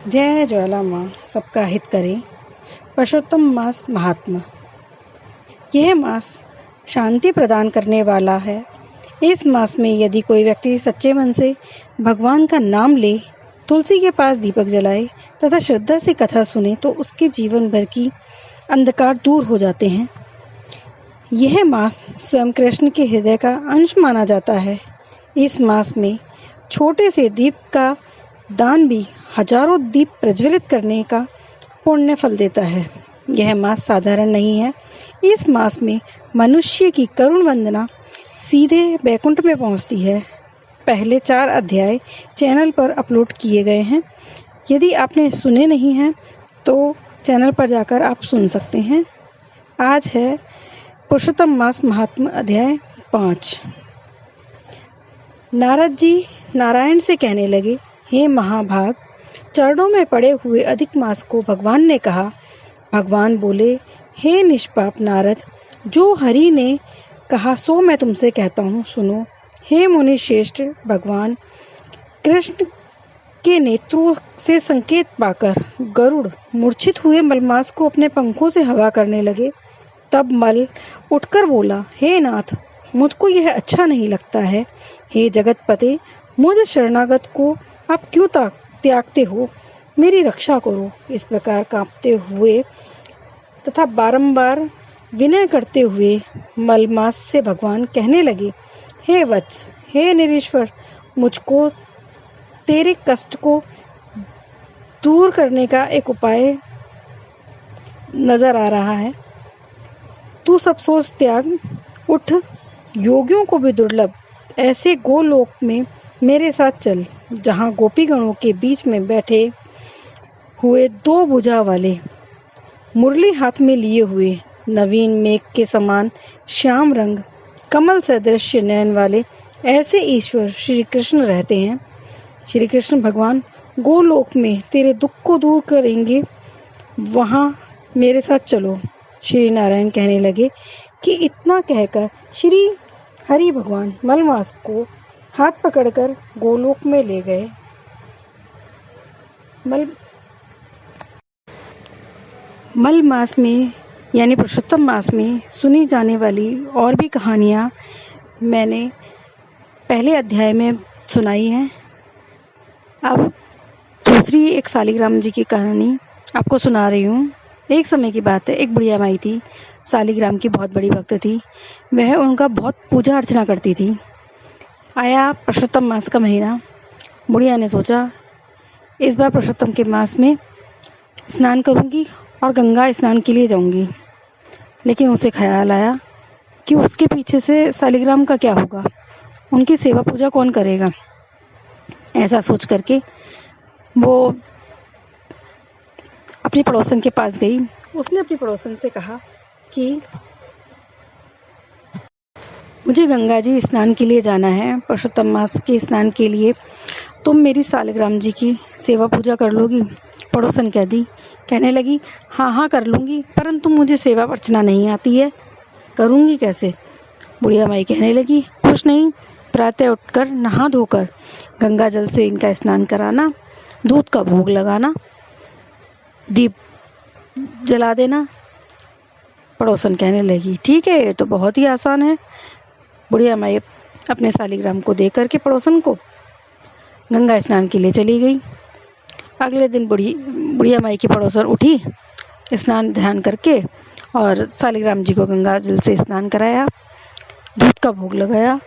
जय ज्वाला माँ सबका हित करे। पुरुषोत्तम मास महात्मा। यह मास शांति प्रदान करने वाला है। इस मास में यदि कोई व्यक्ति सच्चे मन से भगवान का नाम ले, तुलसी के पास दीपक जलाए तथा श्रद्धा से कथा सुने तो उसके जीवन भर की अंधकार दूर हो जाते हैं। यह मास स्वयं कृष्ण के हृदय का अंश माना जाता है। इस मास में छोटे से दीप का दान भी हजारों दीप प्रज्वलित करने का पुण्य फल देता है। यह मास साधारण नहीं है। इस मास में मनुष्य की करुण वंदना सीधे वैकुंठ में पहुंचती है। पहले 4 अध्याय चैनल पर अपलोड किए गए हैं। यदि आपने सुने नहीं हैं तो चैनल पर जाकर आप सुन सकते हैं। आज है पुरुषोत्तम मास महात्मा अध्याय 5। नारद जी नारायण से कहने लगे, हे महाभाग, चरणों में पड़े हुए अधिक मास को भगवान ने कहा। भगवान बोले, हे निष्पाप नारद, जो हरि ने कहा सो मैं तुमसे कहता हूँ, सुनो। हे मुनि श्रेष्ठ, भगवान कृष्ण के नेत्रों से संकेत पाकर गरुड़ मूर्छित हुए मलमास को अपने पंखों से हवा करने लगे। तब मल उठकर बोला, हे नाथ, मुझको यह अच्छा नहीं लगता है। हे जगतपते, मुझ शरणागत को आप क्यों त्यागते हो? मेरी रक्षा करो। इस प्रकार कांपते हुए तथा बारंबार विनय करते हुए मलमास से भगवान कहने लगे, हे वत्स, हे निरीश्वर, मुझको तेरे कष्ट को दूर करने का एक उपाय नजर आ रहा है। तू सब सोच त्याग, उठ, योगियों को भी दुर्लभ ऐसे गोलोक में मेरे साथ चल, जहाँ गोपीगणों के बीच में बैठे हुए 2 भुजा वाले, मुरली हाथ में लिए हुए, नवीन मेघ के समान श्याम रंग, कमल सदृश नयन वाले ऐसे ईश्वर श्री कृष्ण रहते हैं। श्री कृष्ण भगवान गोलोक में तेरे दुख को दूर करेंगे, वहाँ मेरे साथ चलो। श्री नारायण कहने लगे कि इतना कहकर श्री हरि भगवान मलमास को हाथ पकड़कर गोलोक में ले गए। मल मास में यानी पुरुषोत्तम मास में सुनी जाने वाली और भी कहानियाँ मैंने पहले अध्याय में सुनाई हैं। अब दूसरी एक सालिग्राम जी की कहानी आपको सुना रही हूँ। एक समय की बात है, एक बुढ़िया माई थी। सालिग्राम की बहुत बड़ी भक्त थी। वह उनका बहुत पूजा अर्चना करती थी। आया पुरुषोत्तम मास का महीना। बुढ़िया ने सोचा, इस बार पुरुषोत्तम के मास में स्नान करूंगी और गंगा स्नान के लिए जाऊंगी। लेकिन उसे ख्याल आया कि उसके पीछे से सालिग्राम का क्या होगा, उनकी सेवा पूजा कौन करेगा। ऐसा सोच करके वो अपनी पड़ोसन के पास गई। उसने अपनी पड़ोसन से कहा कि मुझे गंगा जी स्नान के लिए जाना है, पुरुषोत्तम मास के स्नान के लिए तुम मेरी सालिग्राम जी की सेवा पूजा कर लोगी? पड़ोसन कहने लगी, हाँ हाँ कर लूँगी, परंतु मुझे सेवा अर्चना नहीं आती है, करूँगी कैसे? बुढ़िया माई कहने लगी, कुछ नहीं, प्रातः उठकर नहा धोकर गंगा जल से इनका स्नान कराना, दूध का भोग लगाना, दीप जला देना। पड़ोसन कहने लगी, ठीक है, ये तो बहुत ही आसान है। बुढ़िया माई अपने सालिग्राम को दे करके पड़ोसन को गंगा स्नान के लिए चली गई। अगले दिन बुढ़िया माई की पड़ोसन उठी, स्नान ध्यान करके और सालिग्राम जी को गंगा जल से स्नान कराया, दूध का भोग लगाया।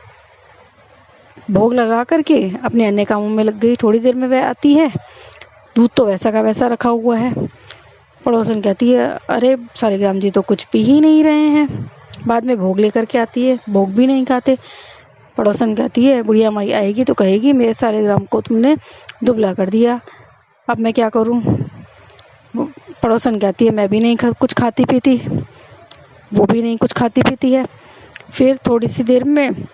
भोग लगा करके अपने अन्य कामों में लग गई। थोड़ी देर में वह आती है, दूध तो वैसा का वैसा रखा हुआ है। पड़ोसन कहती है, अरे सालिग्राम जी तो कुछ पी ही नहीं रहे हैं। बाद में भोग लेकर के आती है, भोग भी नहीं खाते। पड़ोसन कहती है, बुढ़िया माई आएगी तो कहेगी मेरे सालिग्राम को तुमने दुबला कर दिया, अब मैं क्या करूं? पड़ोसन कहती है, मैं भी नहीं कुछ खाती पीती, वो भी नहीं कुछ खाती पीती है। फिर थोड़ी सी देर में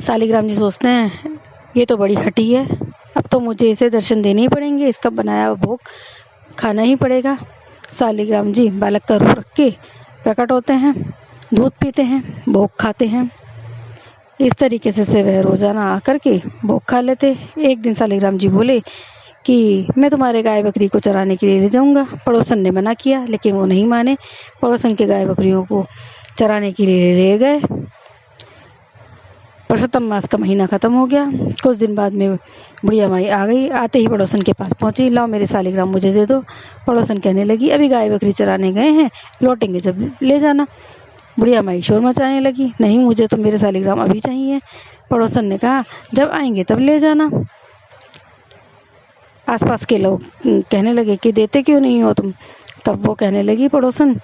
सालिग्राम जी सोचते हैं, ये तो बड़ी हठी है, अब तो मुझे इसे दर्शन देने ही पड़ेंगे, इसका बनाया हुआ भोग खाना ही पड़ेगा। सालिग्राम जी बालक का रूप रख के प्रकट होते हैं, दूध पीते हैं, भोग खाते हैं। इस तरीके से वह रोज़ाना आकर के भोग खा लेते। एक दिन सालिग्राम जी बोले कि मैं तुम्हारे गाय बकरी को चराने के लिए ले जाऊंगा। पड़ोसन ने मना किया, लेकिन वो नहीं माने। पड़ोसन के गाय बकरियों को चराने के लिए ले गए। पुरुषोत्तम मास का महीना ख़त्म हो गया। कुछ दिन बाद में बुढ़िया माई आ गई। आते ही पड़ोसन के पास पहुंची, लाओ मेरे सालिग्राम मुझे दे दो। पड़ोसन कहने लगी, अभी गाय बकरी चराने गए हैं, लौटेंगे जब ले जाना। बुढ़िया माई शोर मचाने लगी, नहीं मुझे तो मेरे सालिग्राम अभी चाहिए। पड़ोसन ने कहा, जब आएंगे तब ले जाना। आसपास के लोग कहने लगे कि देते क्यों नहीं हो तुम। तब वो कहने लगी, पड़ोसन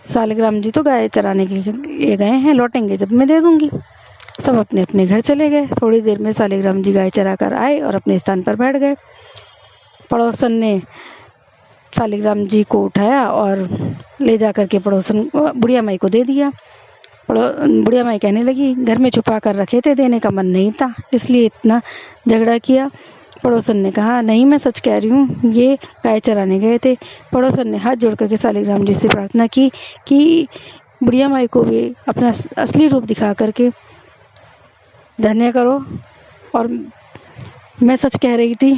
सालिग्राम जी तो गाय चराने के लिए गए हैं, लौटेंगे जब मैं दे दूंगी। सब अपने अपने घर चले गए। थोड़ी देर में सालिग्राम जी गाय चरा कर आए और अपने स्थान पर बैठ गए। पड़ोसन ने सालिग्राम जी को उठाया और ले जा कर के बुढ़िया माई को दे दिया। बुढ़िया माई कहने लगी, घर में छुपा कर रखे थे, देने का मन नहीं था, इसलिए इतना झगड़ा किया। पड़ोसन ने कहा, नहीं मैं सच कह रही हूँ, ये गाय चराने गए थे। पड़ोसन ने हाथ जोड़ करके सालिग्राम जी से प्रार्थना की कि बुढ़िया माई को भी अपना असली रूप दिखा करके धन्य करो, और मैं सच कह रही थी।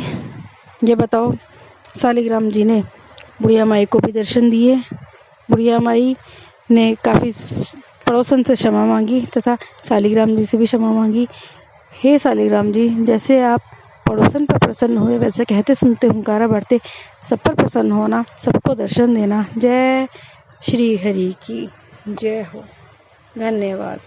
ये बताओ, सालिग्राम जी ने बुढ़िया माई को भी दर्शन दिए। बुढ़िया माई ने काफ़ी पड़ोसन से क्षमा मांगी तथा सालिग्राम जी से भी क्षमा मांगी। हे सालिग्राम जी, जैसे आप पड़ोसन पर प्रसन्न हुए, वैसे कहते सुनते हुंकारा बढ़ते सब पर प्रसन्न होना, सबको दर्शन देना। जय श्री हरि की जय हो। धन्यवाद।